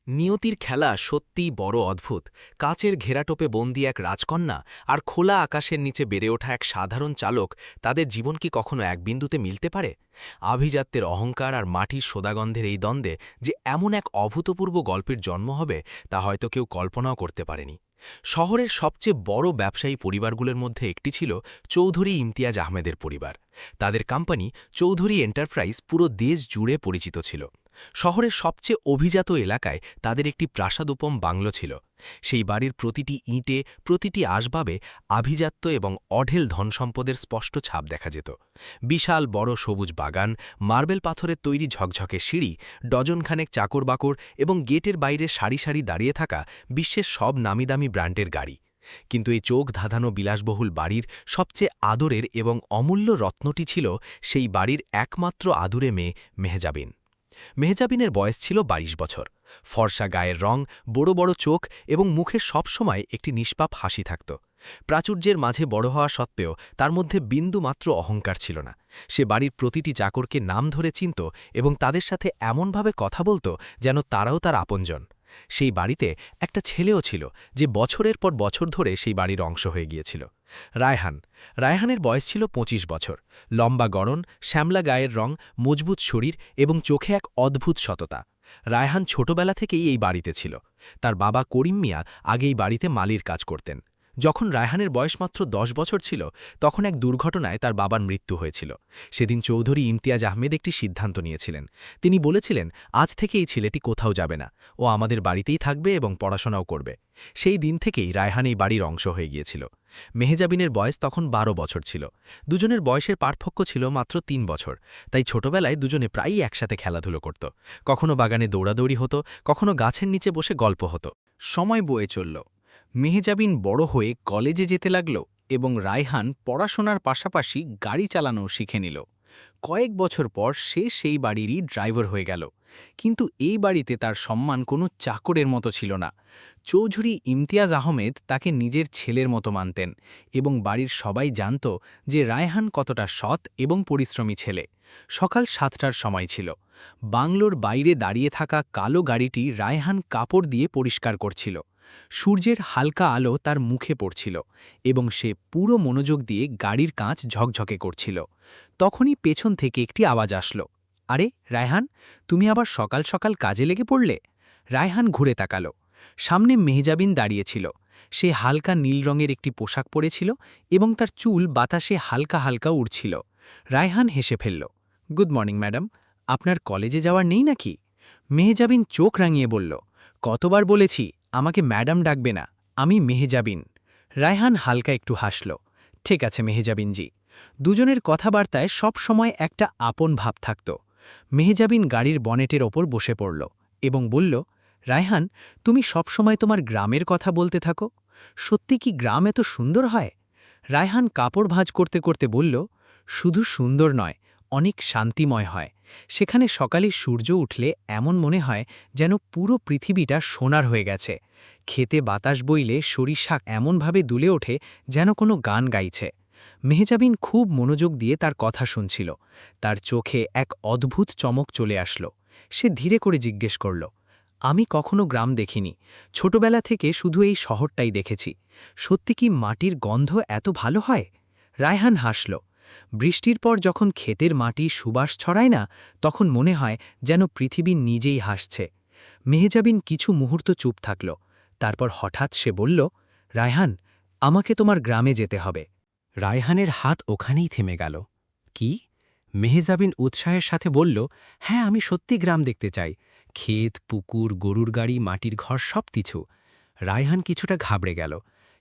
নিয়তির খেলা সত্যিই বড় অদ্ভুত। কাচের ঘেরাটোপে বন্দি এক রাজকন্যা আর খোলা আকাশের নিচে বেড়ে ওঠা এক সাধারণ চালক, তাদের জীবন কি কখনো এক বিন্দুতে মিলতে পারে? আভিজাত্যের অহংকার আর মাটির সোদাগন্ধের এই দ্বন্দ্বে যে এমন এক অভূতপূর্ব গল্পের জন্ম হবে, তা হয়তো কেউ কল্পনাও করতে পারেনি। শহরের সবচেয়ে বড় ব্যবসায়ী পরিবারগুলোর মধ্যে একটি ছিল চৌধুরী ইমতিয়াজ আহমেদের পরিবার। তাদের কোম্পানি চৌধুরী এন্টারপ্রাইজ পুরো দেশ জুড়ে পরিচিত ছিল। শহরের সবচেয়ে অভিজাত এলাকায় তাদের একটি প্রাসাদোপম বাংলো ছিল। সেই বাড়ির প্রতিটি ইঁটে, প্রতিটি আসবাবে আভিজাত্য এবং অঢেল ধনসম্পদের স্পষ্ট ছাপ দেখা যেত। বিশাল বড় সবুজ বাগান, মার্বেল পাথরের তৈরি ঝকঝকে সিঁড়ি, ডজনখানেক চাকরবাকর এবং গেটের বাইরে সারি সারি দাঁড়িয়ে থাকা বিশ্বের সব নামিদামি ব্র্যান্ডের গাড়ি। কিন্তু এই চোখ ধাঁধানো বিলাসবহুল বাড়ির সবচেয়ে আদরের এবং অমূল্য রত্নটি ছিল সেই বাড়ির একমাত্র আদুরে মেয়ে মেহজাবিন। মেহজাবিনের বয়স ছিল ২২ বছর। ফর্সা গায়ের রং, বড় বড় চোখ এবং মুখের সবসময় একটি নিষ্পাপ হাসি থাকত। প্রাচুর্যের মাঝে বড় হওয়া সত্ত্বেও তার মধ্যে বিন্দুমাত্র অহংকার ছিল না। সে বাড়ির প্রতিটি চাকরকে নাম ধরে চিনত এবং তাদের সাথে এমনভাবে কথা বলত যেন তারাও তার আপনজন। সেই বাড়িতে একটা ছেলেও ছিল, যে বছরের পর বছর ধরে সেই বাড়ির অংশ হয়ে গিয়েছিল। রায়হান। রায়হানের বয়স ছিল ২৫ বছর। লম্বা গড়ন, শ্যামলা গায়ের রং, মজবুত শরীর এবং চোখে এক অদ্ভুত সততা। রায়হান ছোটবেলা থেকেই এই বাড়িতে ছিল। তার বাবা করিম মিয়া আগেই বাড়িতে মালির কাজ করতেন। যখন রায়হানের বয়স মাত্র ১০ বছর ছিল, তখন এক দুর্ঘটনায় তার বাবার মৃত্যু হয়েছিল। সেদিন চৌধুরী ইমতিয়াজ আহমেদ একটি সিদ্ধান্ত নিয়েছিলেন। তিনি বলেছিলেন, আজ থেকে এই ছেলেটি কোথাও যাবে না, ও আমাদের বাড়িতেই থাকবে এবং পড়াশোনাও করবে। সেই দিন থেকেই রায়হান এই বাড়ির অংশ হয়ে গিয়েছিল। মেহজাবিনের বয়স তখন ১২ বছর ছিল। দুজনের বয়সের পার্থক্য ছিল মাত্র ৩ বছর। তাই ছোটবেলায় দুজনে প্রায়ই একসাথে খেলাধুলো করত। কখনো বাগানে দৌড়াদৌড়ি হতো, কখনো গাছের নিচে বসে গল্প হতো। সময় বয়ে চলল। মেহজাবিন বড় হয়ে কলেজে যেতে লাগল এবং রায়হান পড়াশোনার পাশাপাশি গাড়ি চালানোও শিখে নিল। কয়েক বছর পর সে সেই বাড়িরই ড্রাইভার হয়ে গেল। কিন্তু এই বাড়িতে তার সম্মান কোনো চাকরের মতো ছিল না। চৌধুরী ইমতিয়াজ আহমেদ তাকে নিজের ছেলের মতো মানতেন এবং বাড়ির সবাই জানত যে রায়হান কতটা সৎ এবং পরিশ্রমী ছেলে। সকাল ৭টার সময় ছিল। বাংলোর বাইরে দাঁড়িয়ে থাকা কালো গাড়িটি রায়হান কাপড় দিয়ে পরিষ্কার করছিল। সূর্যের হালকা আলো তার মুখে পড়ছিল এবং সে পুরো মনোযোগ দিয়ে গাড়ির কাঁচ ঝকঝকে করছিল। তখনই পেছন থেকে একটি আওয়াজ আসলো, আরে রায়হান, তুমি আবার সকাল সকাল কাজে লেগে পড়লে? রায়হান ঘুরে তাকালো। সামনে মেহজাবিন দাঁড়িয়েছিল। সে হালকা নীল রঙের একটি পোশাক পরেছিল এবং তার চুল বাতাসে হালকা হালকা উড়ছিল। রায়হান হেসে ফেলল। গুড মর্নিং ম্যাডাম, আপনার কলেজে যাওয়ার নেই নাকি? মেহজাবিন চোখ রাঙিয়ে বলল, কতবার বলেছি আমাকে ম্যাডাম ডাকবে না, আমি মেহজাবিন। রায়হান হালকা একটু হাসল। ঠিক আছে মেহজাবিনজি। দুজনের কথাবার্তায় সব সময় একটা আপন ভাব থাকত। মেহজাবিন গাড়ির বনেটের ওপর বসে পড়ল এবং বলল, রায়হান, তুমি সবসময় তোমার গ্রামের কথা বলতে থাকো। সত্যি কি গ্রাম এত সুন্দর হয়? রায়হান কাপড় ভাঁজ করতে করতে বলল, শুধু সুন্দর নয়, অনেক শান্তিময় হয়। সেখানে সকালে সূর্য উঠলে এমন মনে হয় যেন পুরো পৃথিবীটা সোনার হয়ে গেছে। খেতে বাতাস বইলে সরিষা এমনভাবে দুলে ওঠে যেন কোনো গান গাইছে। মেহজাবিন খুব মনোযোগ দিয়ে তার কথা শুনছিল। তার চোখে এক অদ্ভুত চমক চলে আসলো। সে ধীরে করে জিজ্ঞেস করল, আমি কখনো গ্রাম দেখিনি, ছোটবেলা থেকে শুধু এই শহরটাই দেখেছি। সত্যি কি মাটির গন্ধ এত ভালো হয়? রায়হান হাসল। বৃষ্টির পর যখন ক্ষেতের মাটি সুবাস ছড়ায় না, তখন মনে হয় যেন পৃথিবী নিজেই হাসছে। মেহজাবিন কিছু মুহূর্ত চুপ থাকল। তারপর হঠাৎ সে বলল, রায়হান, আমাকে তোমার গ্রামে যেতে হবে। রায়হানের হাত ওখানেই থেমে গেল। কি? মেহজাবিন উৎসাহের সাথে বলল, হ্যাঁ, আমি সত্যি গ্রাম দেখতে চাই। ক্ষেত, পুকুর, গরুর গাড়ি, মাটির ঘর, সব কিছু। রায়হান কিছুটা ঘাবড়ে গেল।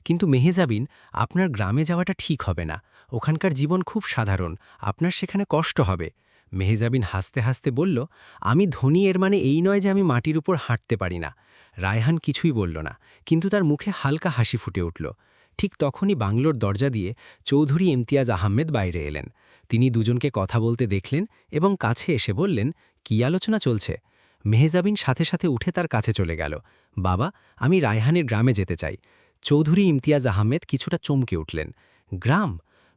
কিন্তু মেহজাবিন, আপনার গ্রামে যাওয়াটা ঠিক হবে না। ওখানকার জীবন খুব সাধারণ, আপনার সেখানে কষ্ট হবে। মেহজাবিন হাসতে হাসতে বলল, আমি ধনী, এর মানে এই নয় যে আমি মাটির উপর হাঁটতে পারি না। রায়হান কিছুই বলল না, কিন্তু তার মুখে হালকা হাসি ফুটে উঠল। ঠিক তখনই বাংলোর দরজা দিয়ে চৌধুরী ইমতিয়াজ আহমেদ বাইরে এলেন। তিনি দুজনকে কথা বলতে দেখলেন এবং কাছে এসে বললেন, কি আলোচনা চলছে? মেহজাবিন সাথে সাথে উঠে তার কাছে চলে গেল। বাবা, আমি রায়হানের গ্রামে যেতে চাই। চৌধুরী ইমতিয়াজ আহমেদ কিছুটা চমকে উঠলেন। গ্রাম?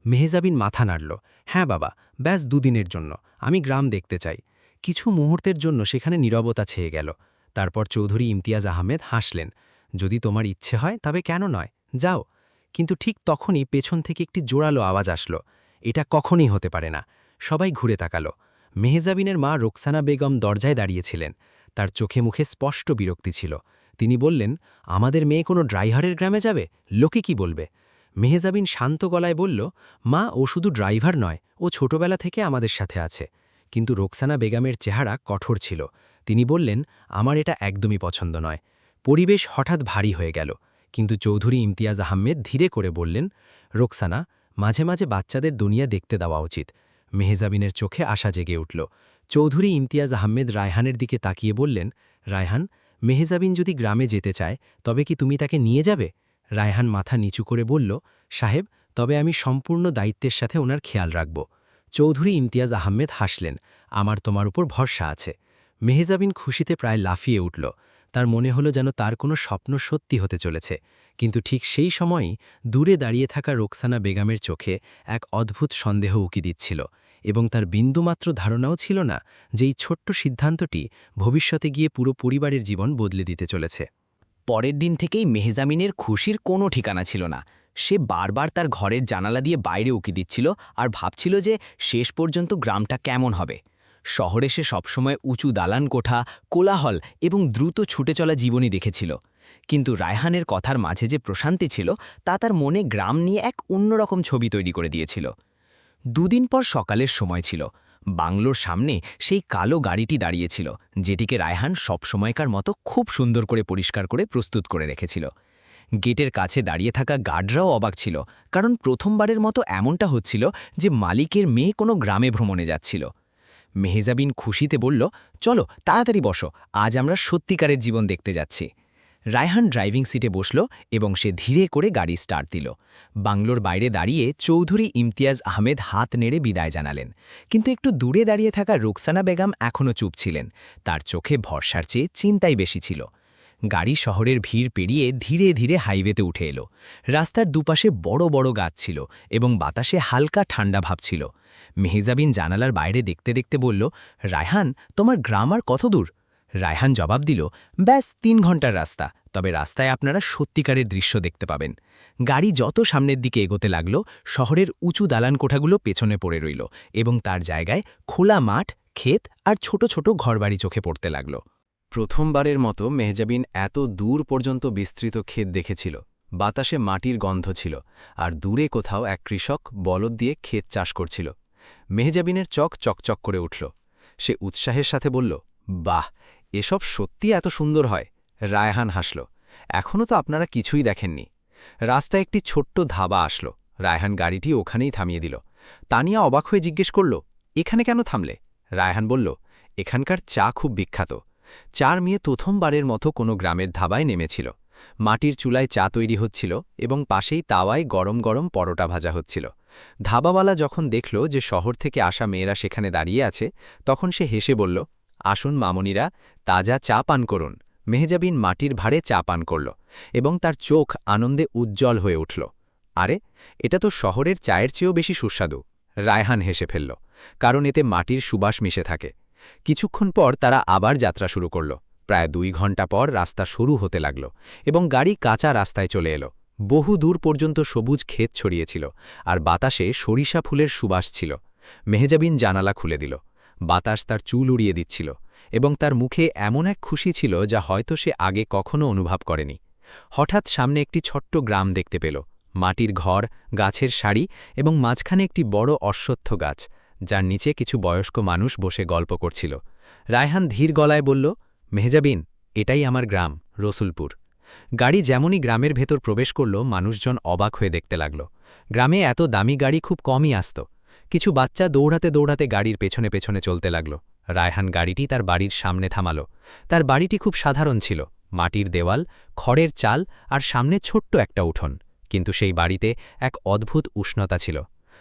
মেহজাবিন মাথা নাড়ল। হ্যাঁ বাবা, ব্যাস ২ দিনের জন্য আমি গ্রাম দেখতে চাই। কিছু মুহূর্তের জন্য সেখানে নীরবতা ছেয়ে গেল। তারপর চৌধুরী ইমতিয়াজ আহমেদ হাসলেন। যদি তোমার ইচ্ছে হয় তবে কেন নয়, যাও। কিন্তু ঠিক তখনই পেছন থেকে একটি জোরালো আওয়াজ আসলো। এটা কখনই হতে পারে না। সবাই ঘুরে তাকালো। মেহজাবিনের মা রোকসানা বেগম দরজায় দাঁড়িয়েছিলেন। তার চোখে মুখে স্পষ্ট বিরক্তি ছিল। তিনি বললেন, আমাদের মেয়ে কোনো ড্রাইভারের গ্রামে যাবে? লোকে কি বলবে? মেহজাবিন শান্ত গলায় বলল, মা, ও শুধু ড্রাইভার নয়, ও ছোটবেলা থেকে আমাদের সাথে আছে। কিন্তু রোকসানা বেগমের চেহারা কঠোর ছিল। তিনি বললেন, আমার এটা একদমই পছন্দ নয়। পরিবেশ হঠাৎ ভারী হয়ে গেল। কিন্তু চৌধুরী ইমতিয়াজ আহমেদ ধীরে করে বললেন, রোকসানা, মাঝে মাঝে বাচ্চাদের দুনিয়া দেখতে দেওয়া উচিত। মেহজাবিনের চোখে আশা জেগে উঠল। চৌধুরী ইমতিয়াজ আহমেদ রায়হানের দিকে তাকিয়ে বললেন, রায়হান, মেহজাবিন যদি গ্রামে যেতে চায় তবে কি তুমি তাকে নিয়ে যাবে? রায়হান মাথা নিচু করে বলল, সাহেব, তবে আমি সম্পূর্ণ দায়িত্বের সাথে ওনার খেয়াল রাখব। চৌধুরী ইমতিয়াজ আহমেদ হাসলেন, আমার তোমার উপর ভরসা আছে। মেহজাবিন খুশিতে প্রায় লাফিয়ে উঠল। তার মনে হলো যেন তার কোনো স্বপ্ন সত্যি হতে চলেছে। কিন্তু ঠিক সেই সময়ই দূরে দাঁড়িয়ে থাকা রোকসানা বেগমের চোখে এক অদ্ভুত সন্দেহ উকি দিচ্ছিল, এবং তার বিন্দুমাত্র ধারণাও ছিল না যে এই ছোট্ট সিদ্ধান্তটি ভবিষ্যতে গিয়ে পুরো পরিবারের জীবন বদলে দিতে চলেছে। পরের দিন থেকেই মেহজামিনের খুশির কোনো ঠিকানা ছিল না। সে বারবার তার ঘরের জানালা দিয়ে বাইরে উকি দিচ্ছিল আর ভাবছিল যে শেষ পর্যন্ত গ্রামটা কেমন হবে। শহরে সে সবসময় উঁচু দালান কোঠা, কোলাহল এবং দ্রুত ছুটে চলা জীবনই দেখেছিল। কিন্তু রায়হানের কথার মাঝে যে প্রশান্তি ছিল তা তার মনে গ্রাম নিয়ে এক অন্যরকম ছবি তৈরি করে দিয়েছিল। দুদিন পর সকালের সময় ছিল। বাংলোর সামনে সেই কালো গাড়িটি দাঁড়িয়েছিল, যেটিকে রায়হান সবসময়কার মতো খুব সুন্দর করে পরিষ্কার করে প্রস্তুত করে রেখেছিল। গেটের কাছে দাঁড়িয়ে থাকা গার্ডরাও অবাক ছিল, কারণ প্রথমবারের মতো এমনটা হচ্ছিল যে মালিকের মেয়ে কোনো গ্রামে ভ্রমণে যাচ্ছিল। মেহজাবিন খুশিতে বলল, চলো তাড়াতাড়ি বসো, আজ আমরা সত্যিকারের জীবন দেখতে যাচ্ছি। রায়হান ড্রাইভিং সিটে বসল এবং সে ধীরে করে গাড়ি স্টার্ট দিল। বাংলোর বাইরে দাঁড়িয়ে চৌধুরী ইমতিয়াজ আহমেদ হাত নেড়ে বিদায় জানালেন। কিন্তু একটু দূরে দাঁড়িয়ে থাকা রোকসানা বেগম এখনও চুপ ছিলেন। তার চোখে ভরসার চেয়ে চিন্তাই বেশি ছিল। গাড়ি শহরের ভিড় পেরিয়ে ধীরে ধীরে হাইওয়েতে উঠে এলো। রাস্তার দুপাশে বড় বড় গাছ ছিল এবং বাতাসে হালকা ঠান্ডা ভাব ছিল। মেহজাবিন জানালার বাইরে দেখতে দেখতে বলল, রায়হান, তোমার গ্রাম আর কত দূর? রায়হান জবাব দিল, ব্যাস ৩ ঘন্টার রাস্তা, তবে রাস্তায় আপনারা সত্যিকারের দৃশ্য দেখতে পাবেন। গাড়ি যত সামনের দিকে এগোতে লাগল, শহরের উঁচু দালান কোঠাগুলো পেছনে পড়ে রইল এবং তার জায়গায় খোলা মাঠ, ক্ষেত আর ছোট ছোট ঘরবাড়ি চোখে পড়তে লাগল। প্রথমবারের মতো মেহজাবিন এত দূর পর্যন্ত বিস্তৃত ক্ষেত দেখেছিল। বাতাসে মাটির গন্ধ ছিল, আর দূরে কোথাও এক কৃষক বলদ দিয়ে ক্ষেত চাষ করছিল। মেহজাবিনের চক চকচক করে উঠল। সে উৎসাহের সাথে বলল, বাহ, এসব সত্যি এত সুন্দর হয়। রায়হান হাসল, এখনও তো আপনারা কিছুই দেখেননি। রাস্তায় একটি ছোট্ট ধাবা আসলো। রায়হান গাড়িটি ওখানেই থামিয়ে দিল। তানিয়া অবাক হয়ে জিজ্ঞেস করল, এখানে কেন থামলে? রায়হান বলল, এখানকার চা খুব বিখ্যাত। ৪ মেয়ে প্রথমবারের মতো কোনো গ্রামের ধাবায় নেমেছিল। মাটির চুলায় চা তৈরি হচ্ছিল এবং পাশেই তাওয়ায় গরম গরম পরোটা ভাজা হচ্ছিল। ধাবাওয়ালা যখন দেখল যে শহর থেকে আসা মেয়েরা সেখানে দাঁড়িয়ে আছে, তখন সে হেসে বলল, আসুন মামনিরা, তাজা চা পান করুন। মেহজাবিন মাটির ভারে চা পান করল এবং তার চোখ আনন্দে উজ্জ্বল হয়ে উঠল। আরে, এটা তো শহরের চায়ের চেয়েও বেশি সুস্বাদু। রায়হান হেসে ফেলল, কারণ এতে মাটির সুবাস মিশে থাকে। কিছুক্ষণ পর তারা আবার যাত্রা শুরু করল। প্রায় ২ ঘন্টা পর রাস্তা শুরু হতে লাগল এবং গাড়ি কাঁচা রাস্তায় চলে এলো। বহু দূর পর্যন্ত সবুজ ক্ষেত ছড়িয়েছিল আর বাতাসে সরিষা ফুলের সুবাস ছিল। মেহজাবিন জানালা খুলে দিল। বাতাস তার চুল উড়িয়ে দিচ্ছিল এবং তার মুখে এমন এক খুশি ছিল যা হয়তো সে আগে কখনো অনুভব করেনি। হঠাৎ সামনে একটি ছোট্ট গ্রাম দেখতে পেল। মাটির ঘর, গাছের সারি এবং মাঝখানে একটি বড় অশ্বত্থ গাছ, যার নিচে কিছু বয়স্ক মানুষ বসে গল্প করছিল। রায়হান ধীর গলায় বলল, মেহজাবিন, এটাই আমার গ্রাম, রসুলপুর। গাড়ি যেমনই গ্রামের ভেতর প্রবেশ করল, মানুষজন অবাক হয়ে দেখতে লাগল। গ্রামে এত দামি গাড়ি খুব কমই আসত। কিছু বাচ্চা দৌড়াতে দৌড়াতে গাড়ির পেছনে পেছনে চলতে লাগল। রায়হান গাড়িটি তার বাড়ির সামনে থামাল। তার বাড়িটি খুব সাধারণ ছিল, মাটির দেওয়াল, খড়ের চাল আর সামনে ছোট্ট একটা উঠোন। কিন্তু সেই বাড়িতে এক অদ্ভুত উষ্ণতা ছিল।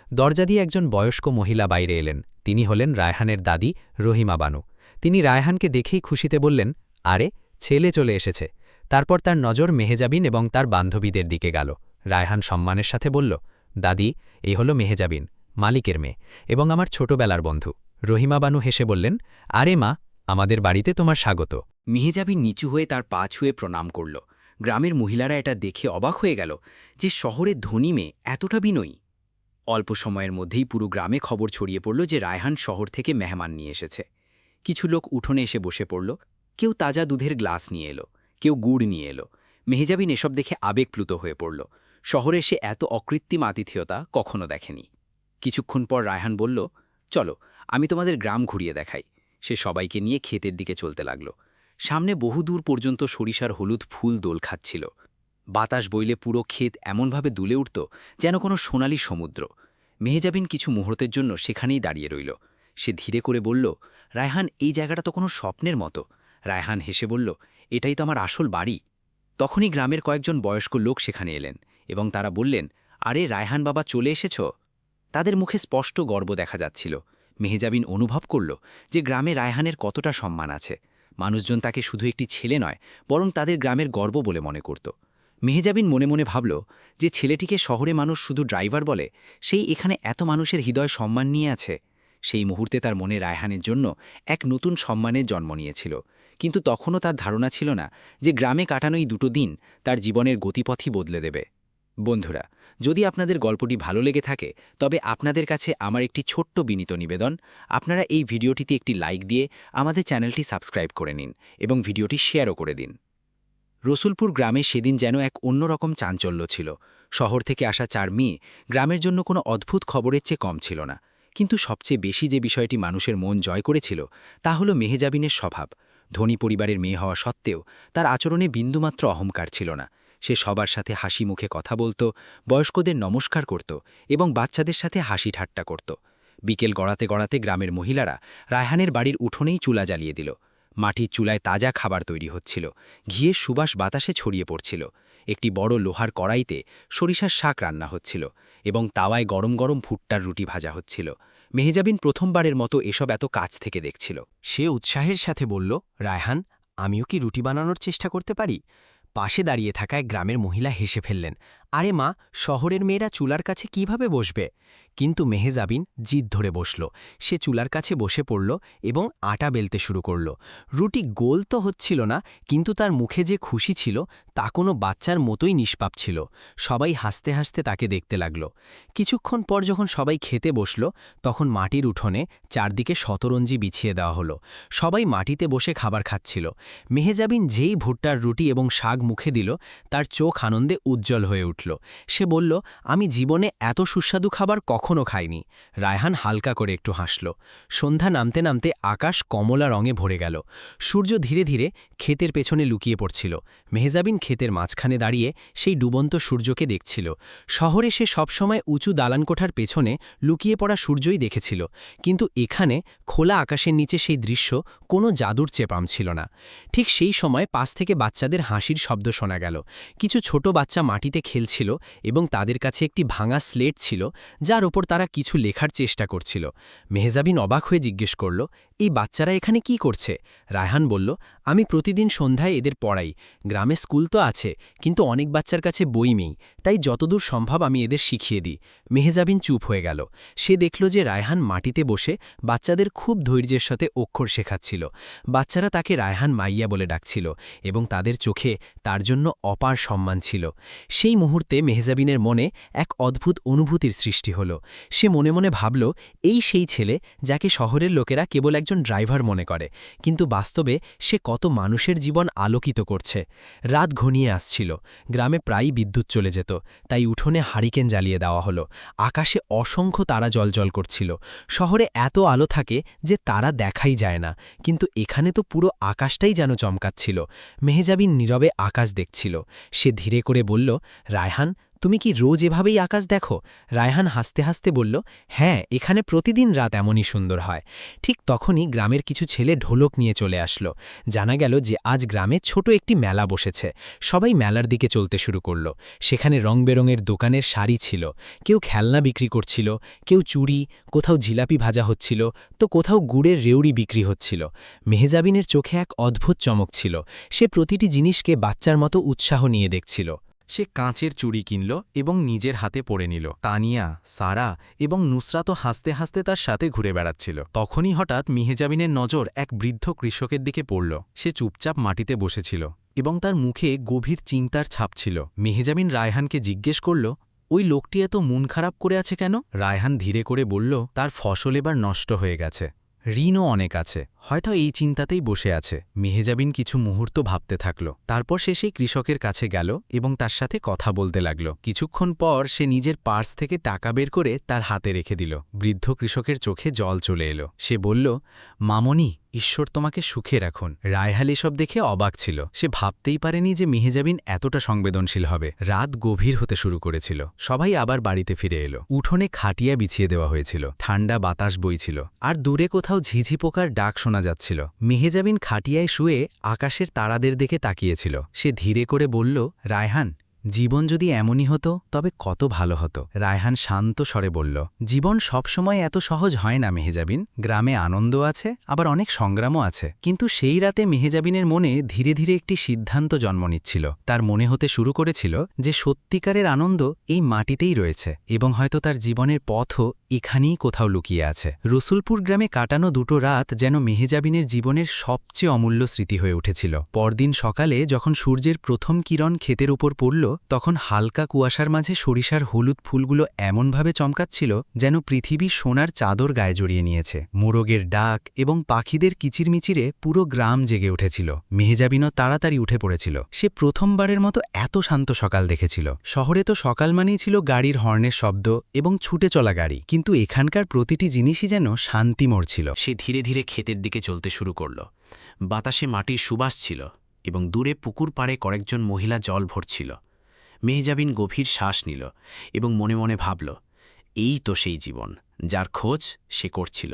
দরজা দিয়ে একজন বয়স্ক মহিলা বাইরে এলেন। তিনি হলেন রায়হানের দাদি, রহিমা বানু। তিনি রায়হানকে দেখেই খুশিতে বললেন, আরে, ছেলে চলে এসেছে। তারপর তার নজর মেহজাবিন এবং তার বান্ধবীদের দিকে গেল। রায়হান সম্মানের সাথে বলল, দাদি, এই হলো মেহজাবিন, মালিকের মেয়ে এবং আমার ছোটবেলার বন্ধু। রহিমা বানু হেসে বললেন, আরে মা, আমাদের বাড়িতে তোমার স্বাগত। মেহেজাবিন নিচু হয়ে তার পা ছুঁয়ে প্রণাম করল। গ্রামের মহিলারা এটা দেখে অবাক হয়ে গেল যে শহরের ধনী মেয়ে এতটা বিনয়ী। অল্প সময়ের মধ্যেই পুরো গ্রামে খবর ছড়িয়ে পড়ল যে রায়হান শহর থেকে মেহমান নিয়ে এসেছে। কিছু লোক উঠোনে এসে বসে পড়ল, কেউ তাজা দুধের গ্লাস নিয়ে এলো, কেউ গুড় নিয়ে এলো। মেহেজাবিন এসব দেখে আবেগপ্লুত হয়ে পড়ল। শহরে সে এত অকৃত্রিম আতিথেয়তা কখনো দেখেনি। কিছুক্ষণ পর রায়হান বলল, চলো আমি তোমাদের গ্রাম ঘুরিয়ে দেখাই। সে সবাইকে নিয়ে ক্ষেতের দিকে চলতে লাগল। সামনে বহুদূর পর্যন্ত সরিষার হলুদ ফুল দোল খাচ্ছিল। বাতাস বইলে পুরো ক্ষেত এমনভাবে দুলে উঠত যেন কোনো সোনালি সমুদ্র। মেহেজাবিন কিছু মুহূর্তের জন্য সেখানেই দাঁড়িয়ে রইল। সে ধীরে করে বলল, রায়হান, এই জায়গাটা তো কোনো স্বপ্নের মতো। রায়হান হেসে বলল, এটাই তো আমার আসল বাড়ি। তখনই গ্রামের কয়েকজন বয়স্ক লোক সেখানে এলেন এবং তারা বললেন, আরে রায়হান বাবা, চলে এসেছ। তাদের মুখে স্পষ্ট গর্ব দেখা যাচ্ছিল। মেহেজাবিন অনুভব করল যে গ্রামে রায়হানের কতটা সম্মান আছে। মানুষজন তাকে শুধু একটি ছেলে নয়, বরং তাদের গ্রামের গর্ব বলে মনে করত। মেহেজাবিন মনে মনে ভাবল যে ছেলেটিকে শহরে মানুষ শুধু ড্রাইভার বলে, সেই এখানে এত মানুষের হৃদয় সম্মান নিয়ে আছে। সেই মুহূর্তে তার মনে রায়হানের জন্য এক নতুন সম্মানের জন্ম নিয়েছিল। কিন্তু তখনও তার ধারণা ছিল না যে গ্রামে কাটানো এই দুটো দিন তার জীবনের গতিপথই বদলে দেবে। বন্ধুরা, যদি আপনাদের গল্পটি ভালো লেগে থাকে তবে আপনাদের কাছে আমার একটি ছোট্ট বিনীত নিবেদন, আপনারা এই ভিডিওটিতে একটি লাইক দিয়ে আমাদের চ্যানেলটি সাবস্ক্রাইব করে নিন এবং ভিডিওটি শেয়ারও করে দিন। রসুলপুর গ্রামে সেদিন যেন এক অন্যরকম চাঞ্চল্য ছিল। শহর থেকে আসা 4 মেয়ে গ্রামের জন্য কোনো অদ্ভুত খবরের চেয়ে কম ছিল না। কিন্তু সবচেয়ে বেশি যে বিষয়টি মানুষের মন জয় করেছিল তা হল মেহেজাবিনের স্বভাব। ধনী পরিবারের মেয়ে হওয়া সত্ত্বেও তার আচরণে বিন্দুমাত্র অহংকার ছিল না। সে সবার সাথে হাসি মুখে কথা বলত, বয়স্কদের নমস্কার করত এবং বাচ্চাদের সাথে হাসি ঠাট্টা করত। বিকেল গড়াতে গড়াতে গ্রামের মহিলারা রায়হানের বাড়ির উঠোনেই চুলা জ্বালিয়ে দিল। মাটির চুলায় তাজা খাবার তৈরি হচ্ছিল, ঘিয়ের সুবাস বাতাসে ছড়িয়ে পড়ছিল। একটি বড় লোহার কড়াইতে সরিষার শাক রান্না হচ্ছিল এবং তাওয়ায় গরম গরম ভুট্টার রুটি ভাজা হচ্ছিল। মেহেজাবিন প্রথমবারের মতো এসব এত কাছ থেকে দেখছিল। সে উৎসাহের সাথে বলল, রায়হান, আমিও কি রুটি বানানোর চেষ্টা করতে পারি? পাশে দাঁড়িয়ে থাকা এক গ্রামের মহিলা হেসে ফেললেন, আরে মা, শহরের মেয়েরা চুলার কাছে কিভাবে বসবে? কিন্তু মেহেজাবিন জিদ ধরে বসল। সে চুলার কাছে বসে পড়ল এবং আটা বেলতে শুরু করল। রুটি গোল তো হচ্ছিল না, কিন্তু তার মুখে যে খুশি ছিল তা কোনো বাচ্চার মতোই নিষ্পাপ ছিল। সবাই হাসতে হাসতে তাকে দেখতে লাগল। কিছুক্ষণ পর যখন সবাই খেতে বসল, তখন মাটির উঠোনে চারদিকে শতরঞ্জি বিছিয়ে দেওয়া হলো। সবাই মাটিতে বসে খাবার খাচ্ছিল। মেহেজাবিন যেই ভুট্টার রুটি এবং শাক মুখে দিল, তার চোখ আনন্দে উজ্জ্বল হয়ে উঠল। সে বলল, আমি জীবনে এত সুস্বাদু খাবার কখনো খাইনি। রায়হান হালকা করে একটু হাসল। সন্ধ্যা নামতে নামতে আকাশ কমলা রঙে ভরে গেল। সূর্য ধীরে ধীরে ক্ষেতের পেছনে লুকিয়ে পড়ছিল। মেহেজাবিন ক্ষেতের মাঝখানে দাঁড়িয়ে সেই ডুবন্ত সূর্যকে দেখছিল। শহরে সে সবসময় উঁচু দালানকোঠার পেছনে লুকিয়ে পড়া সূর্যই দেখেছিল, কিন্তু এখানে খোলা আকাশের নিচে সেই দৃশ্য কোনো জাদুর চেপাম ছিল না। ঠিক সেই সময় পাশ থেকে বাচ্চাদের হাসির শব্দ শোনা গেল। কিছু ছোট বাচ্চা মাটিতে খেলছিল এবং তাদের কাছে একটি ভাঙা স্লেট ছিল, যার ওপর তারা কিছু লেখার চেষ্টা করছিল। মেহেজাবিন অবাক হয়ে জিজ্ঞেস করল, এই বাচ্চারা এখানে কি করছে? রায়হান বলল, আমি প্রতিদিন সন্ধ্যায় এদের পড়াই। গ্রামে স্কুল তো আছে, কিন্তু অনেক বাচ্চার কাছে বই নেই, তাই যতদূর সম্ভব আমি এদের শিখিয়ে দিই। মেহেজাবিন চুপ হয়ে গেল। সে দেখল যে রায়হান মাটিতে বসে বাচ্চাদের খুব ধৈর্যের সাথে অক্ষর শেখাচ্ছিল। বাচ্চারা তাকে রায়হান মাইয়া বলে ডাকছিল এবং তাদের চোখে তার জন্য অপার সম্মান ছিল। সেই মুহূর্তে মেহেজাবিনের মনে এক অদ্ভুত অনুভূতির সৃষ্টি হল। সে মনে মনে ভাবল, এই সেই ছেলে যাকে শহরের লোকেরা কেবল একজন ড্রাইভার মনে করে, কিন্তু বাস্তবে সে কত মানুষের জীবন আলোকিত করছে। রাত ঘনিয়ে আসছিল। গ্রামে প্রায়ই বিদ্যুৎ চলে যেত, তাই উঠোনে হারিকেন জ্বালিয়ে দেওয়া হলো। আকাশে অসংখ্য তারা জ্বলজ্বল করছিল। শহরে এত আলো থাকে যে তারা দেখাই যায় না, কিন্তু এখানে তো পুরো আকাশটাই যেন চমকাচ্ছিল। মেহেজাবিন নীরবে আকাশ দেখছিল। সে ধীরে করে বলল, রায়হান, তুমি কি রোজ এভাবেই আকাশ দেখো? রায়হান হাসতে হাসতে বলল, হ্যাঁ, এখানে প্রতিদিন রাত এমনই সুন্দর হয়। ঠিক তখনই গ্রামের কিছু ছেলে ঢোলক নিয়ে চলে আসলো। জানা গেল যে আজ গ্রামে ছোট একটি মেলা বসেছে। সবাই মেলার দিকে চলতে শুরু করল। সেখানে রংবেরঙের দোকানের শাড়ি ছিল, কেউ খেলনা বিক্রি করছিল, কেউ চুড়ি, কোথাও জিলাপি ভাজা হচ্ছিল, তো কোথাও গুড়ের রেউড়ি বিক্রি হচ্ছিল। মেহেজাবিনের চোখে এক অদ্ভুত চমক ছিল। সে প্রতিটি জিনিসকে বাচ্চার মতো উৎসাহ নিয়ে দেখছিল। সে কাঁচের চুড়ি কিনল এবং নিজের হাতে পরে নিল। তানিয়া, সারা এবং নুসরাতও হাসতে হাসতে তার সাথে ঘুরে বেড়াচ্ছিল। তখনই হঠাৎ মেহেজাবিনের নজর এক বৃদ্ধ কৃষকের দিকে পড়ল। সে চুপচাপ মাটিতে বসেছিল এবং তার মুখে গভীর চিন্তার ছাপ ছিল। মেহেজাবিন রায়হানকে জিজ্ঞেস করল, ওই লোকটি এত মন খারাপ করে আছে কেন? রায়হান ধীরে করে বলল, তার ফসল এবার নষ্ট হয়ে গেছে, ঋণও অনেক আছে, হয়তো এই চিন্তাতেই বসে আছে। মেহেজাবিন কিছু মুহূর্ত ভাবতে থাকল। তারপর সে সেই কৃষকের কাছে গেল এবং তার সাথে কথা বলতে লাগল। কিছুক্ষণ পর সে নিজের পার্স থেকে টাকা বের করে তার হাতে রেখে দিল। বৃদ্ধ কৃষকের চোখে জল চলে এলো। সে বলল, মামনি, ঈশ্বর তোমাকে সুখে রাখুন। রায়হান এসব দেখে অবাক ছিল। সে ভাবতেই পারেনি যে মেহেজাবিন এতটা সংবেদনশীল হবে। রাত গভীর হতে শুরু করেছিল। সবাই আবার বাড়িতে ফিরে এলো। উঠোনে খাটিয়া বিছিয়ে দেওয়া হয়েছিল। ঠান্ডা বাতাস বইছিল আর দূরে কোথাও ঝিঝি পোকার ডাক শোনা যাচ্ছিল। মেহেজাবিন খাটিয়ায় শুয়ে আকাশের তারাদের দিকে তাকিয়েছিল। সে ধীরে করে বলল, রায়হান, জীবন যদি এমনই হতো তবে কত ভালো হতো। রায়হান শান্ত স্বরে বলল, জীবন সবসময় এত সহজ হয় না মেহেজাবিন। গ্রামে আনন্দ আছে, আবার অনেক সংগ্রামও আছে। কিন্তু সেই রাতে মেহেজাবিনের মনে ধীরে ধীরে একটি সিদ্ধান্ত জন্ম নিচ্ছিল। তার মনে হতে শুরু করেছিল যে সত্যিকারের আনন্দ এই মাটিতেই রয়েছে এবং হয়তো তার জীবনের পথও এখানেই কোথাও লুকিয়ে আছে। রসুলপুর গ্রামে কাটানো দুটো রাত যেন মেহেজাবিনের জীবনের সবচেয়ে অমূল্য স্মৃতি হয়ে উঠেছিল। পরদিন সকালে যখন সূর্যের প্রথম কিরণ ক্ষেতের উপর পড়ল, তখন হালকা কুয়াশার মাঝে সরিষার হলুদ ফুলগুলো এমনভাবে চমকাচ্ছিল যেন পৃথিবী সোনার চাদর গায়ে জড়িয়ে নিয়েছে। মোরগের ডাক এবং পাখিদের কিচিরমিচিরে পুরো গ্রাম জেগে উঠেছিল। মেহেজাবিনও তাড়াতাড়ি উঠে পড়েছিল। সে প্রথমবারের মতো এত শান্ত সকাল দেখেছিল। শহরে তো সকাল মানেই ছিল গাড়ির হর্নের শব্দ এবং ছুটে চলা গাড়ি, কিন্তু এখানকার প্রতিটি জিনিসই যেন শান্তিময় ছিল। সে ধীরে ধীরে ক্ষেতের দিকে চলতে শুরু করল। বাতাসে মাটির সুবাস ছিল এবং দূরে পুকুর পাড়ে কয়েকজন মহিলা জল ভরছিল। মেহেজাবিন গভীর শ্বাস নিল এবং মনে মনে ভাবল, এই তো সেই জীবন যার খোঁজ সে করছিল।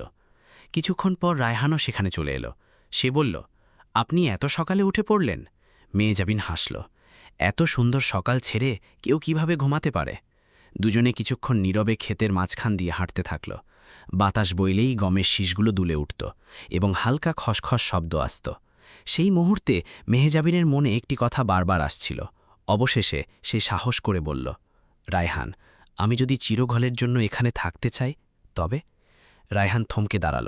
কিছুক্ষণ পর রায়হানও সেখানে চলে এলো। সে বলল, আপনি এত সকালে উঠে পড়লেন? মেহেজাবিন হাসল। এত সুন্দর সকাল ছেড়ে কেউ কিভাবে ঘুমাতে পারে? দুজনে কিছুক্ষণ নীরবে ক্ষেতের মাঝখান দিয়ে হাঁটতে থাকল। বাতাস বইলেই গমের শীষগুলো দুলে উঠত এবং হালকা খসখস শব্দ আসত। সেই মুহূর্তে মেহেজাবিনের মনে একটি কথা বারবার আসছিল। অবশেষে সে সাহস করে বলল, রায়হান, আমি যদি চিরকালের জন্য এখানে থাকতে চাই তবে? রায়হান থমকে দাঁড়াল।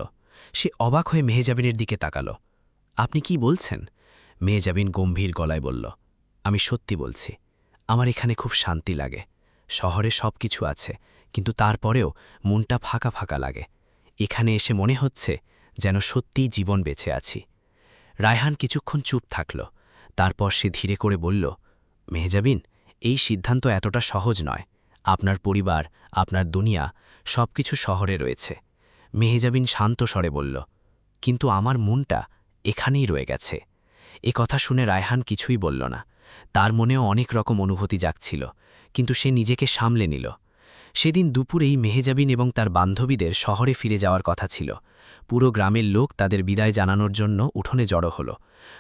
সে অবাক হয়ে মেহেজাবিনের দিকে তাকাল। আপনি কি বলছেন? মেহেজাবিন গম্ভীর গলায় বলল, আমি সত্যি বলছি। আমার এখানে খুব শান্তি লাগে। শহরে সব কিছু আছে, কিন্তু তারপরেও মনটা ফাঁকা ফাঁকা লাগে। এখানে এসে মনে হচ্ছে যেন সত্যিই জীবন বেঁচে আছি। রায়হান কিছুক্ষণ চুপ থাকল। তারপর সে ধীরে করে বলল, মেহেজাবিন, এই সিদ্ধান্ত এতটা সহজ নয়। আপনার পরিবার, আপনার দুনিয়া, সবকিছু শহরে রয়েছে। মেহেজাবিন শান্ত স্বরে বলল, কিন্তু আমার মনটা এখানেই রয়ে গেছে। এ কথা শুনে রায়হান কিছুই বলল না। তার মনেও অনেক রকম অনুভূতি জাগছিল, কিন্তু সে নিজেকে সামলে নিল। সেদিন দুপুরেই মেহেজাবিন এবং তার বান্ধবীদের শহরে ফিরে যাওয়ার কথা ছিল। পুরো গ্রামের লোক তাদের বিদায় জানানোর জন্য উঠোনে জড়ো হল।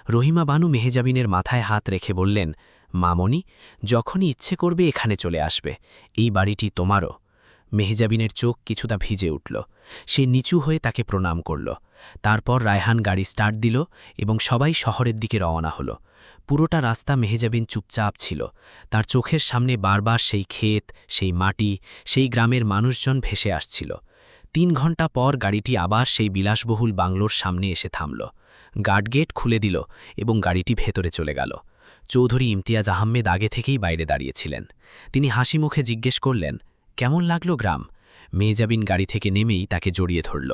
রহিমা বানু মেহেজাবিনের মাথায় হাত রেখে বললেন, মামনি, যখনই ইচ্ছে করবে এখানে চলে আসবে। এই বাড়িটি তোমারও। মেহেজাবিনের চোখ কিছুটা ভিজে উঠল। সে নিচু হয়ে তাকে প্রণাম করল। তারপর রায়হান গাড়ি স্টার্ট দিল এবং সবাই শহরের দিকে রওনা হল। পুরোটা রাস্তা মেহেজাবিন চুপচাপ ছিল। তার চোখের সামনে বারবার সেই ক্ষেত, সেই মাটি, সেই গ্রামের মানুষজন ভেসে আসছিল। 3 ঘন্টা পর গাড়িটি আবার সেই বিলাসবহুল বাংলোর সামনে এসে থামল। গার্ডগেট খুলে দিল এবং গাড়িটি ভেতরে চলে গেল। চৌধুরী ইমতিয়াজ আহমেদ আগে থেকেই বাইরে দাঁড়িয়েছিলেন। তিনি হাসি মুখে জিজ্ঞেস করলেন, কেমন লাগলো গ্রাম? মেহেজাবিন গাড়ি থেকে নেমেই তাকে জড়িয়ে ধরল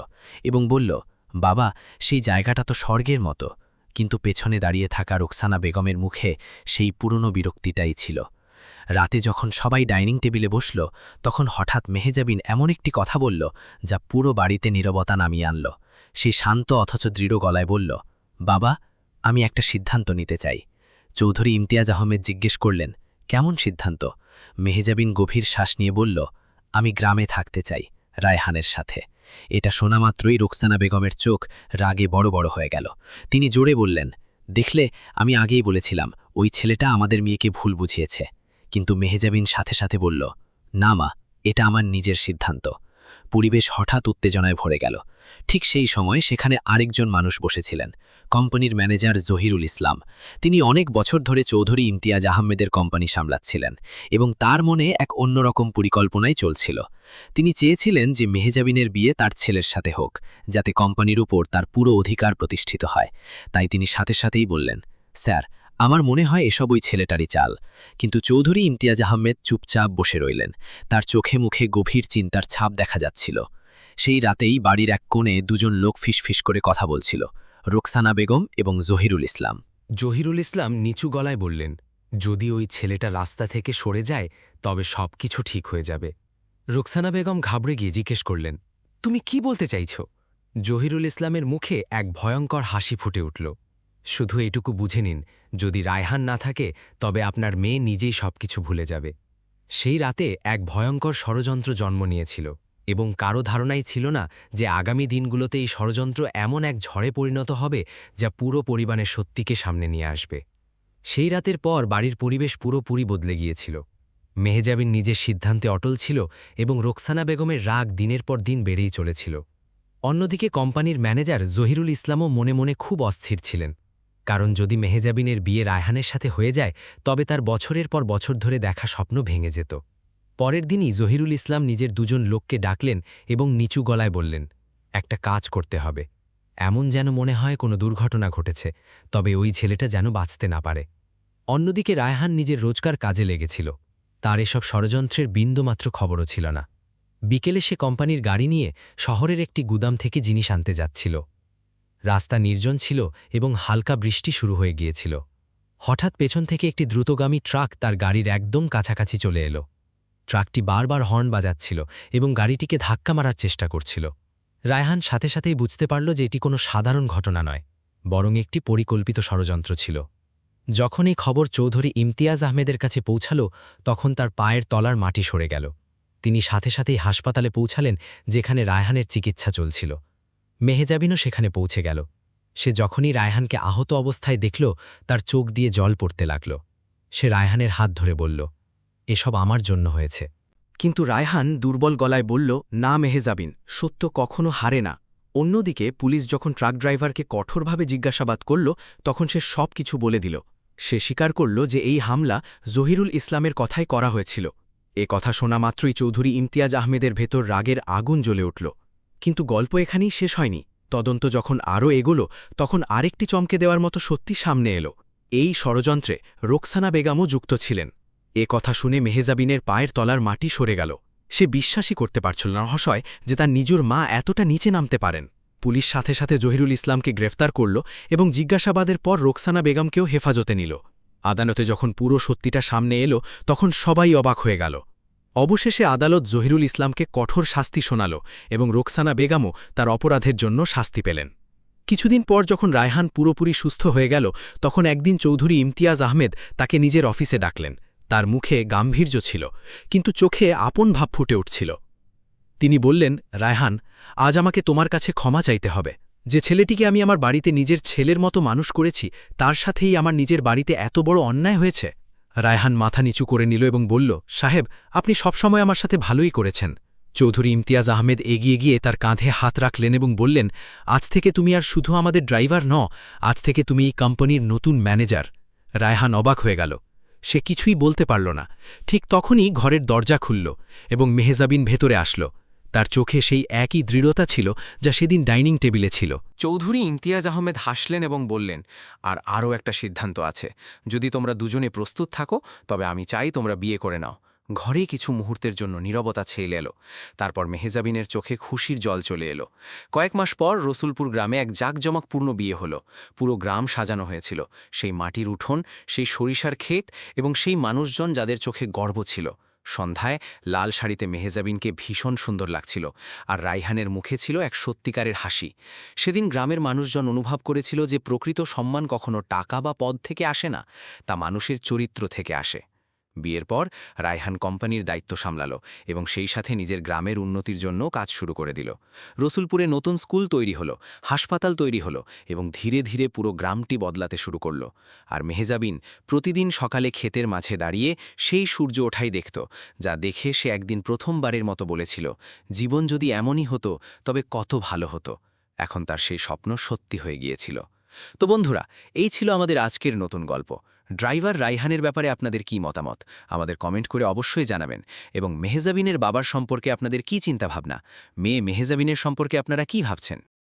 এবং বলল, বাবা, সেই জায়গাটা তো স্বর্গের মতো। কিন্তু পেছনে দাঁড়িয়ে থাকা রোকসানা বেগমের মুখে সেই পুরনো বিরক্তিটাই ছিল। রাতে যখন সবাই ডাইনিং টেবিলে বসল, তখন হঠাৎ মেহেজাবিন এমন একটি কথা বলল যা পুরো বাড়িতে নীরবতা নামিয়ে আনল। সে শান্ত অথচ দৃঢ় গলায় বলল, বাবা, আমি একটা সিদ্ধান্ত নিতে চাই। চৌধুরী ইমতিয়াজ আহমেদ জিজ্ঞেস করলেন, কেমন সিদ্ধান্ত? মেহেজাবিন গভীর শ্বাস নিয়ে বলল, আমি গ্রামে থাকতে চাই, রায়হানের সাথে। এটা শোনা মাত্রই রোকসানা বেগমের চোখ রাগে বড় বড় হয়ে গেল। তিনি জোরে বললেন, দেখলে, আমি আগেই বলেছিলাম ওই ছেলেটা আমাদের মেয়েকে ভুল বুঝিয়েছে। কিন্তু মেহেজাবিন সাথে সাথে বলল, না মা, এটা আমার নিজের সিদ্ধান্ত। পরিবেশ হঠাৎ উত্তেজনায় ভরে গেল। ঠিক সেই সময় সেখানে আরেকজন মানুষ বসেছিলেন, কোম্পানির ম্যানেজার জহিরুল ইসলাম। তিনি অনেক বছর ধরে চৌধুরী ইমতিয়াজ আহমেদের কোম্পানি সামলাচ্ছিলেন এবং তার মনে এক অন্যরকম পরিকল্পনাই চলছিল। তিনি চেয়েছিলেন যে মেহজাবিনের বিয়ে তার ছেলের সাথে হোক, যাতে কোম্পানির উপর তার পুরো অধিকার প্রতিষ্ঠিত হয়। তাই তিনি সাথে সাথেই বললেন, স্যার, আমার মনে হয় এসব ওই ছেলেটারই চাল। কিন্তু চৌধুরী ইমতিয়াজ আহমেদ চুপচাপ বসে রইলেন। তার চোখে মুখে গভীর চিন্তার ছাপ দেখা যাচ্ছিল। সেই রাতেই বাড়ির এক কোণে দুজন লোক ফিসফিস করে কথা বলছিল, রোকসানা বেগম এবং জহিরুল ইসলাম। জহিরুল ইসলাম নিচু গলায় বললেন, যদি ওই ছেলেটা রাস্তা থেকে সরে যায় তবে সব কিছু ঠিক হয়ে যাবে। রোকসানা বেগম ঘাবড়ে গিয়ে জিজ্ঞেস করলেন, তুমি কি বলতে চাইছ? জহিরুল ইসলামের মুখে এক ভয়ঙ্কর হাসি ফুটে উঠল। শুধু এটুকু বুঝে নিন, যদি রায়হান না থাকে তবে আপনার মেয়ে নিজেই সবকিছু ভুলে যাবে। সেই রাতে এক ভয়ঙ্কর ষড়যন্ত্র জন্ম নিয়েছিল এবং কারো ধারণাই ছিল না যে আগামী দিনগুলোতে এই ষড়যন্ত্র এমন এক ঝড়ে পরিণত হবে যা পুরো পরিবারের সত্যিকে সামনে নিয়ে আসবে। সেই রাতের পর বাড়ির পরিবেশ পুরোপুরি বদলে গিয়েছিল। মেহজাবিন নিজের সিদ্ধান্তে অটল ছিল এবং রোকসানা বেগমের রাগ দিনের পর দিন বেড়েই চলেছিল। অন্যদিকে কোম্পানির ম্যানেজার জহিরুল ইসলামও মনে মনে খুব অস্থির ছিলেন, কারণ যদি মেহজাবিনের বিয়ে রায়হানের সাথে হয়ে যায় তবে তার বছরের পর বছর ধরে দেখা স্বপ্ন ভেঙে যেত। পরের দিনই জহিরুল ইসলাম নিজের দুজন লোককে ডাকলেন এবং নিচু গলায় বললেন, একটা কাজ করতে হবে। এমন যেন মনে হয় কোনো দুর্ঘটনা ঘটেছে, তবে ওই ছেলেটা যেন বাঁচতে না পারে। অন্যদিকে রায়হান নিজের রোজকার কাজে লেগেছিল। তার এসব ষড়যন্ত্রের বিন্দুমাত্র খবরও ছিল না। বিকেলে সে কোম্পানির গাড়ি নিয়ে শহরের একটি গুদাম থেকে জিনিস আনতে যাচ্ছিল। রাস্তা নির্জন ছিল এবং হালকা বৃষ্টি শুরু হয়ে গিয়েছিল। হঠাৎ পেছন থেকে একটি দ্রুতগামী ট্রাক তার গাড়ির একদম কাছাকাছি চলে এলো। ট্রাকটি বারবার হর্ন বাজাচ্ছিল এবং গাড়িটিকে ধাক্কা মারার চেষ্টা করছিল। রায়হান সাথে সাথেই বুঝতে পারল যে এটি কোনো সাধারণ ঘটনা নয়, বরং একটি পরিকল্পিত ষড়যন্ত্র ছিল। যখন এই খবর চৌধুরী ইমতিয়াজ আহমেদের কাছে পৌঁছাল, তখন তার পায়ের তলার মাটি সরে গেল। তিনি সাথে সাথেই হাসপাতালে পৌঁছালেন, যেখানে রায়হানের চিকিৎসা চলছিল। মেহজাবিনও সেখানে পৌঁছে গেল। সে যখনই রায়হানকে আহত অবস্থায় দেখল, তার চোখ দিয়ে জল পড়তে লাগল। সে রায়হানের হাত ধরে বলল, এসব আমার জন্য হয়েছে। কিন্তু রায়হান দুর্বল গলায় বলল, না মেহজাবিন, সত্য কখনো হারে না। অন্যদিকে পুলিশ যখন ট্রাক ড্রাইভারকে কঠোরভাবে জিজ্ঞাসাবাদ করল, তখন সে সব কিছু বলে দিল। সে স্বীকার করল যে এই হামলা জহিরুল ইসলামের কথাই করা হয়েছিল। এ কথা শোনা মাত্রই চৌধুরী ইমতিয়াজ আহমেদের ভেতর রাগের আগুন জ্বলে উঠল। কিন্তু গল্প এখানেই শেষ হয়নি। তদন্ত যখন আরও এগোলো, তখন আরেকটি চমকে দেওয়ার মতো সত্যি সামনে এলো। এই ষড়যন্ত্রে রোকসানা বেগমও যুক্ত ছিলেন। এ কথা শুনে মেহজাবিনের পায়ের তলার মাটি সরে গেল। সে বিশ্বাসই করতে পারছিল না রহস্যয় যে তার নিজের মা এতটা নিচে নামতে পারেন। পুলিশ সাথে সাথে জহিরুল ইসলামকে গ্রেফতার করল এবং জিজ্ঞাসাবাদের পর রোকসানা বেগমকেও হেফাজতে নিল। আদালতে যখন পুরো সত্যিটা সামনে এলো, তখন সবাই অবাক হয়ে গেল। অবশেষে আদালত জহিরুল ইসলামকে কঠোর শাস্তি শোনাল এবং রোকসানা বেগমও তার অপরাধের জন্য শাস্তি পেলেন। কিছুদিন পর যখন রায়হান পুরোপুরি সুস্থ হয়ে গেল, তখন একদিন চৌধুরী ইমতিয়াজ আহমেদ তাকে নিজের অফিসে ডাকলেন। তার মুখে গাম্ভীর্য ছিল, কিন্তু চোখে আপন ভাব ফুটে উঠছিল। তিনি বললেন, রায়হান, আজ আমাকে তোমার কাছে ক্ষমা চাইতে হবে। যে ছেলেটিকে আমি আমার বাড়িতে নিজের ছেলের মতো মানুষ করেছি, তার সাথেই আমার নিজের বাড়িতে এত বড় অন্যায় হয়েছে। রায়হান মাথা নিচু করে নিল এবং বলল, সাহেব, আপনি সবসময় আমার সাথে ভালোই করেছেন। চৌধুরী ইমতিয়াজ আহমেদ এগিয়ে গিয়ে তার কাঁধে হাত রাখলেন এবং বললেন, আজ থেকে তুমি আর শুধু আমাদের ড্রাইভার ন, আজ থেকে তুমি এই কোম্পানির নতুন ম্যানেজার। রায়হান অবাক হয়ে গেল। সে কিছুই বলতে পারল না। ঠিক তখনই ঘরের দরজা খুলল এবং মেহজাবিন ভেতরে আসল। তার চোখে সেই একই দৃঢ়তা ছিল যা সেদিন ডাইনিং টেবিলে ছিল। চৌধুরী ইমতিয়াজ আহমেদ হাসলেন এবং বললেন, আর আরও একটা সিদ্ধান্ত আছে। যদি তোমরা দুজনে প্রস্তুত থাকো তবে আমি চাই তোমরা বিয়ে করে নাও। ঘরে কিছু মুহূর্তের জন্য নীরবতা ছেয়ে এলো। তারপর মেহজাবিনের চোখে খুশির জল চলে এলো। কয়েক মাস পর রসুলপুর গ্রামে এক জাঁকজমকপূর্ণ বিয়ে হলো। পুরো গ্রাম সাজানো হয়েছিল। সেই মাটির উঠোন, সেই সরিষার ক্ষেত এবং সেই মানুষজন যাদের চোখে গর্ব ছিল। সন্ধ্যায় লাল শাড়িতে মেহজাবিনকে ভীষণ সুন্দর লাগছিল, আর রায়হানের মুখে ছিল এক সত্যিকারের হাসি। সেদিন গ্রামের মানুষজন অনুভব করেছিল যে প্রকৃত সম্মান কখনো টাকা বা পদ থেকে আসে না, তা মানুষের চরিত্র থেকে আসে। বিয়ের পর রায়হান কোম্পানির দায়িত্ব সামলালো এবং সেই সাথে নিজের গ্রামের উন্নতির জন্য কাজ শুরু করে দিল। রসুলপুরে নতুন স্কুল তৈরি হলো, হাসপাতাল তৈরি হলো এবং ধীরে ধীরে পুরো গ্রামটি বদলাতে শুরু করল। আর মেহজাবিন প্রতিদিন সকালে ক্ষেতের মাঝে দাঁড়িয়ে সেই সূর্য ওঠাই দেখত, যা দেখে সে একদিন প্রথমবারের মতো বলেছিল, জীবন যদি এমনই হতো তবে কত ভালো হতো। এখন তার সেই স্বপ্ন সত্যি হয়ে গিয়েছিল। তো বন্ধুরা, এই ছিল আমাদের আজকের নতুন গল্প। ড্রাইভার রায়হানের ব্যাপারে আপনাদের কি মতামত আমাদের কমেন্ট করে অবশ্যই জানাবেন, এবং মেহজাবিনের বাবার সম্পর্কে আপনাদের কি চিন্তাভাবনা, মেয়ে মেহজাবিনের সম্পর্কে আপনারা কি ভাবছেন?